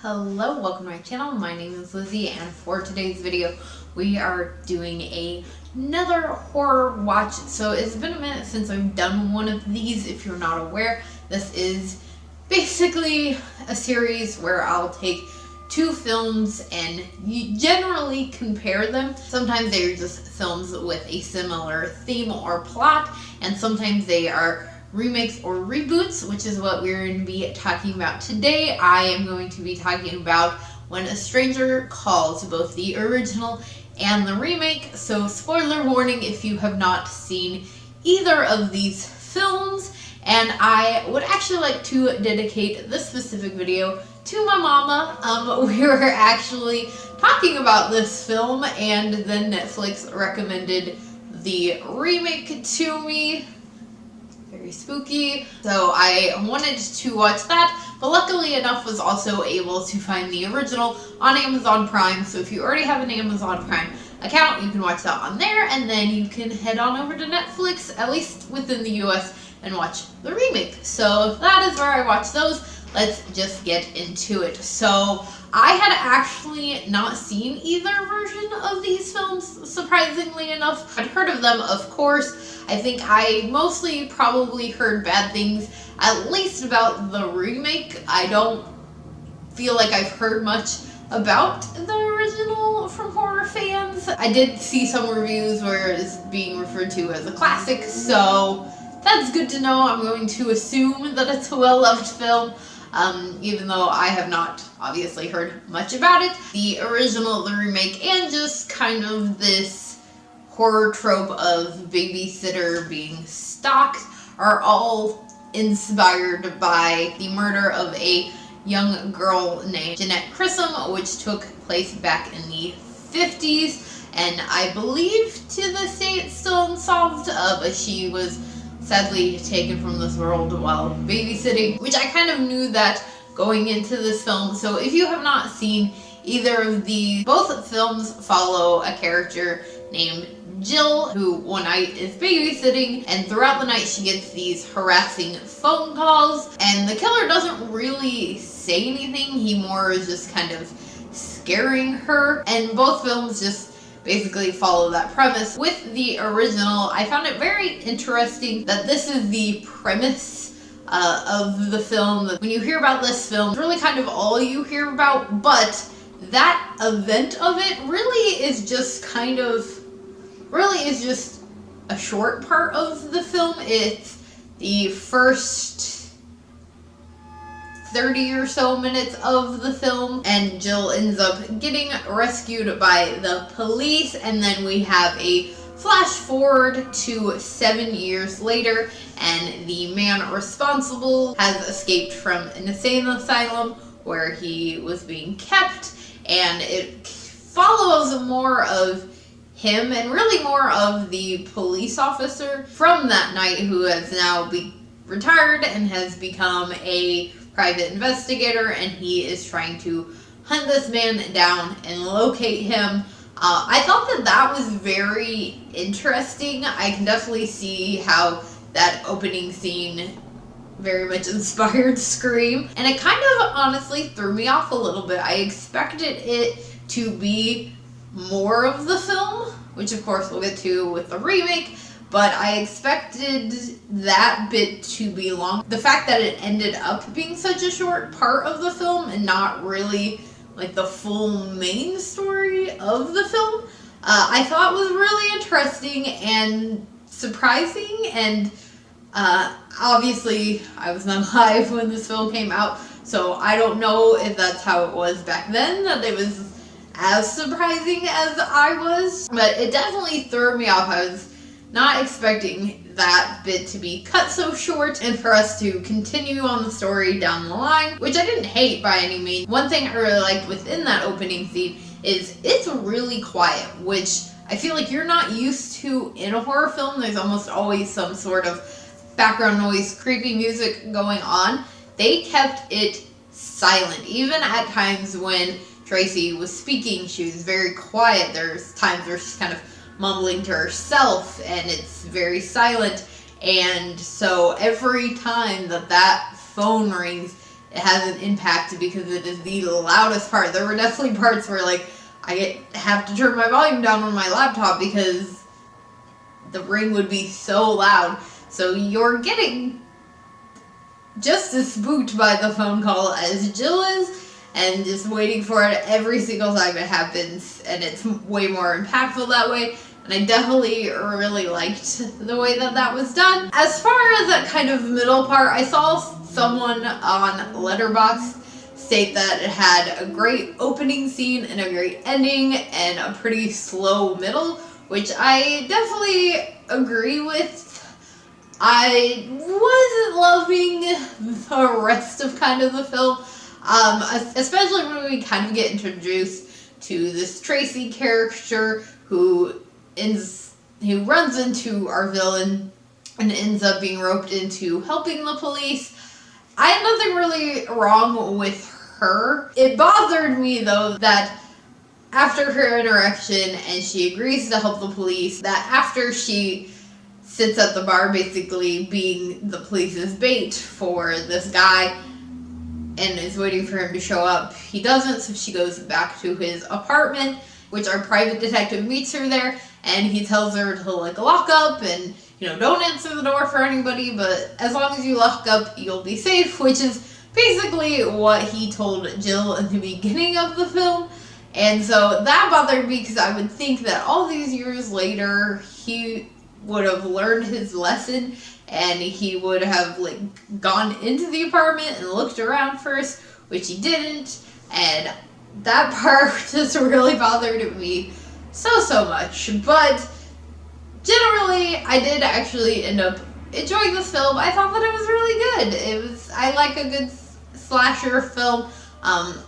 Hello, welcome to my channel. My name is Lizzie, and for today's video we are doing another horror watch. So it's been a minute since I've done one of these. If you're not aware, this is basically a series where I'll take two films and you generally compare them. Sometimes they're just films with a similar theme or plot, and sometimes they are remakes or reboots, which is what we're going to be talking about today. I am going to be talking about When a Stranger Calls, both the original and the remake. So spoiler warning if you have not seen either of these films. And I would actually like to dedicate this specific video to my mama. We were actually talking about this film, and then Netflix recommended the remake to me. Very spooky, so I wanted to watch that, but luckily enough was also able to find the original on Amazon Prime. So if you already have an Amazon Prime account, you can watch that on there, and then you can head on over to Netflix, at least within the US, and watch the remake. So if that is where I watch those, let's just get into it. So I had actually not seen either version of these films, surprisingly enough. I'd heard of them, of course. I think I mostly probably heard bad things, at least about the remake. I don't feel like I've heard much about the original from horror fans. I did see some reviews where it's being referred to as a classic, so that's good to know. I'm going to assume that it's a well-loved film. Even though I have not obviously heard much about it. The original, the remake, and just kind of this horror trope of babysitter being stalked are all inspired by the murder of a young girl named Jeanette Crissom, which took place back in the 50s, and I believe to this day it's still unsolved, but she was sadly taken from this world while babysitting, which I kind of knew that going into this film. So if you have not seen either of these, both films follow a character named Jill, who one night is babysitting, and throughout the night she gets these harassing phone calls, and the killer doesn't really say anything. He more is just kind of scaring her, and both films just basically follow that premise. With the original, I found it very interesting that this is the premise of the film. When you hear about this film, it's really kind of all you hear about, but that event of it really is just a short part of the film. It's the first 30 or so minutes of the film, and Jill ends up getting rescued by the police, and then we have a flash forward to 7 years later, and the man responsible has escaped from an insane asylum where he was being kept, and it follows more of him and really more of the police officer from that night, who has now retired and has become a private investigator, and he is trying to hunt this man down and locate him. I thought that was very interesting. I can definitely see how that opening scene very much inspired Scream, and it kind of honestly threw me off a little bit. I expected it to be more of the film, which of course we'll get to with the remake, but I expected that bit to be long. The fact that it ended up being such a short part of the film and not really like the full main story of the film, I thought was really interesting and surprising. And obviously I was not alive when this film came out, so I don't know if that's how it was back then, that it was as surprising as I was, but it definitely threw me off. I was not expecting that bit to be cut so short and for us to continue on the story down the line, which I didn't hate by any means. One thing I really liked within that opening scene is it's really quiet, which I feel like you're not used to in a horror film. There's almost always some sort of background noise, creepy music going on. They kept it silent. Even at times when Tracy was speaking, she was very quiet. There's times where she's kind of mumbling to herself, and it's very silent. And so every time that phone rings, it has an impact because it is the loudest part. There were definitely parts where like I have to turn my volume down on my laptop because the ring would be so loud. So you're getting just as spooked by the phone call as Jill is, and just waiting for it every single time it happens, and it's way more impactful that way. And I definitely really liked the way that that was done. As far as that kind of middle part, I saw someone on Letterboxd state that it had a great opening scene and a great ending and a pretty slow middle, which I definitely agree with. I wasn't loving the rest of kind of the film, especially when we kind of get introduced to this Tracy character who runs into our villain and ends up being roped into helping the police. I had nothing really wrong with her. It bothered me though that after her interaction and she agrees to help the police, that after she sits at the bar basically being the police's bait for this guy and is waiting for him to show up, he doesn't, so she goes back to his apartment, which our private detective meets her there, and he tells her to like lock up and, you know, don't answer the door for anybody, but as long as you lock up, you'll be safe, which is basically what he told Jill in the beginning of the film. And so that bothered me because I would think that all these years later, he would have learned his lesson and he would have like gone into the apartment and looked around first, which he didn't, and that part just really bothered me so much. But generally, I did actually end up enjoying this film. I thought that it was really good. I like a good slasher film.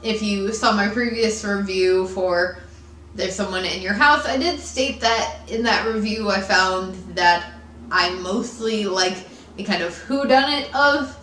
If you saw my previous review for There's Someone in Your House, I did state that in that review I found that I mostly like the kind of whodunit of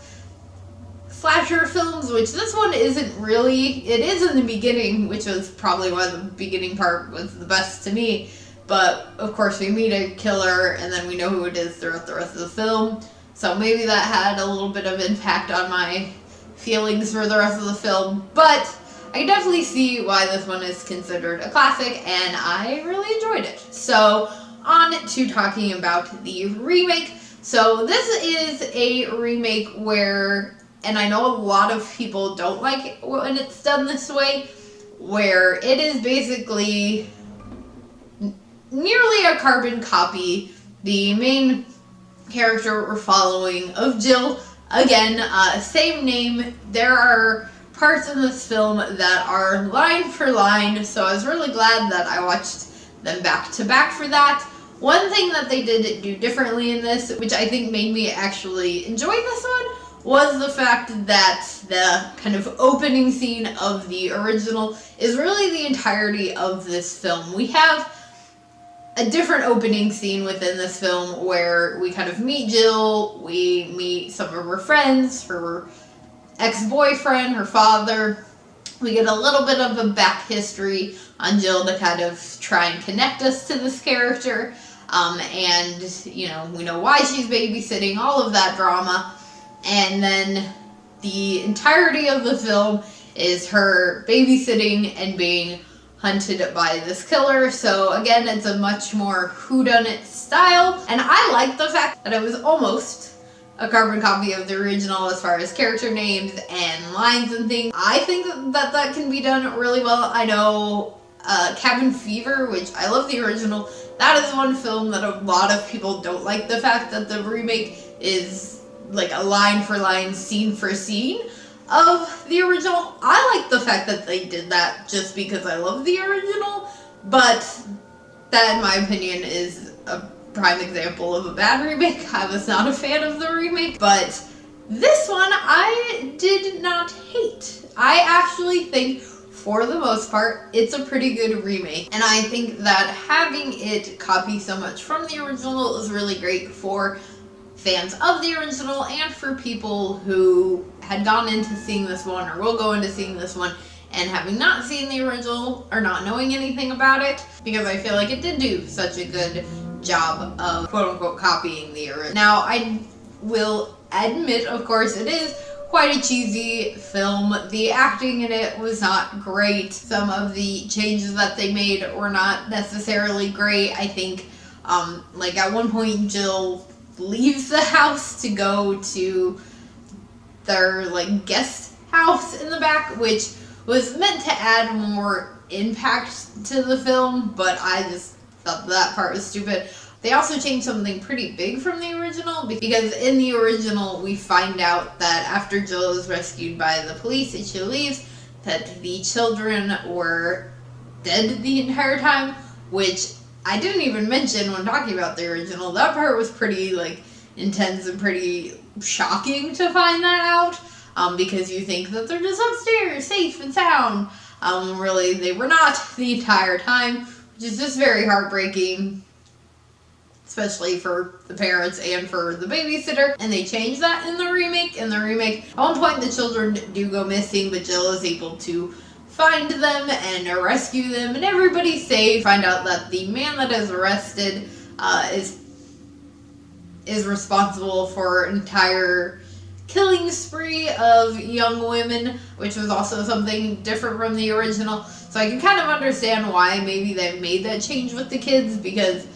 slasher films, which this one isn't really. It is in the beginning, which was probably why the beginning part was the best to me. But of course we meet a killer and then we know who it is throughout the rest of the film. So maybe that had a little bit of impact on my feelings for the rest of the film. But I can definitely see why this one is considered a classic, and I really enjoyed it. So, on to talking about the remake. So, this is a remake where, and I know a lot of people don't like it when it's done this way, where it is basically nearly a carbon copy. The main character we're following of Jill, again, same name. There are parts in this film that are line for line, so I was really glad that I watched them back to back for that. One thing that they did do differently in this, which I think made me actually enjoy this one, was the fact that the kind of opening scene of the original is really the entirety of this film. We have a different opening scene within this film where we kind of meet Jill, we meet some of her friends, her ex-boyfriend, her father. We get a little bit of a back history on Jill to kind of try and connect us to this character. And, you know, we know why she's babysitting, all of that drama. And then the entirety of the film is her babysitting and being hunted by this killer. So again, it's a much more whodunit style. And I like the fact that it was almost a carbon copy of the original as far as character names and lines and things. I think that can be done really well. I know Cabin Fever, which I love the original, that is one film that a lot of people don't like the fact that the remake is like a line for line, scene for scene of the original. I like the fact that they did that just because I love the original, but that in my opinion is a prime example of a bad remake. I was not a fan of the remake, but this one I did not hate. I actually think for the most part it's a pretty good remake, and I think that having it copy so much from the original is really great for fans of the original and for people who had gone into seeing this one or will go into seeing this one and having not seen the original or not knowing anything about it, because I feel like it did do such a good job of quote-unquote copying the original. Now, I will admit, of course, it is quite a cheesy film. The acting in it was not great. Some of the changes that they made were not necessarily great. I think, like at one point, Jill leaves the house to go to their like guest house in the back, which was meant to add more impact to the film, but I just thought that part was stupid. They also changed something pretty big from the original, because in the original we find out that after Jill is rescued by the police and she leaves, that the children were dead the entire time, which I didn't even mention when talking about the original. That part was pretty like intense and pretty shocking to find that out, because you think that they're just upstairs safe and sound. Really they were not the entire time, which is just very heartbreaking, especially for the parents and for the babysitter. And they changed that in the remake. In the remake, at one point the children do go missing, but Jill is able to find them and rescue them, and everybody's safe. Find out that the man that is arrested is responsible for an entire killing spree of young women, which was also something different from the original. So I can kind of understand why maybe they made that change with the kids, because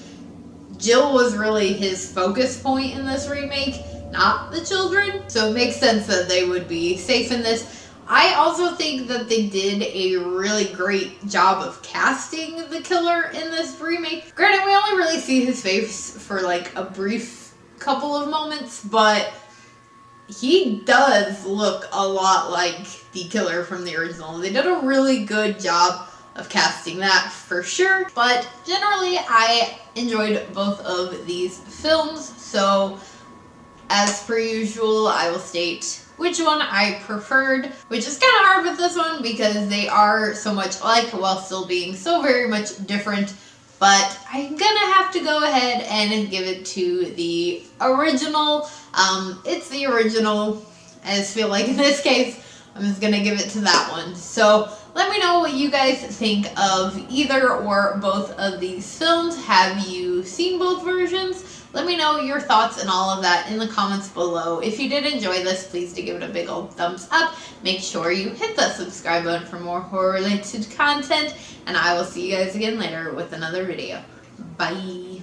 Jill was really his focus point in this remake, not the children. So it makes sense that they would be safe in this. I also think that they did a really great job of casting the killer in this remake. Granted, we only really see his face for like a brief couple of moments, but he does look a lot like the killer from the original. They did a really good job of casting that for sure. But generally, I enjoyed both of these films. So as per usual, I will state which one I preferred, which is kind of hard with this one because they are so much alike while still being so very much different. But I'm gonna have to go ahead and give it to the original. It's the original. I just feel like in this case, I'm just gonna give it to that one. So let me know what you guys think of either or both of these films. Have you seen both versions? Let me know your thoughts and all of that in the comments below. If you did enjoy this, please do give it a big old thumbs up. Make sure you hit that subscribe button for more horror related content, and I will see you guys again later with another video. Bye.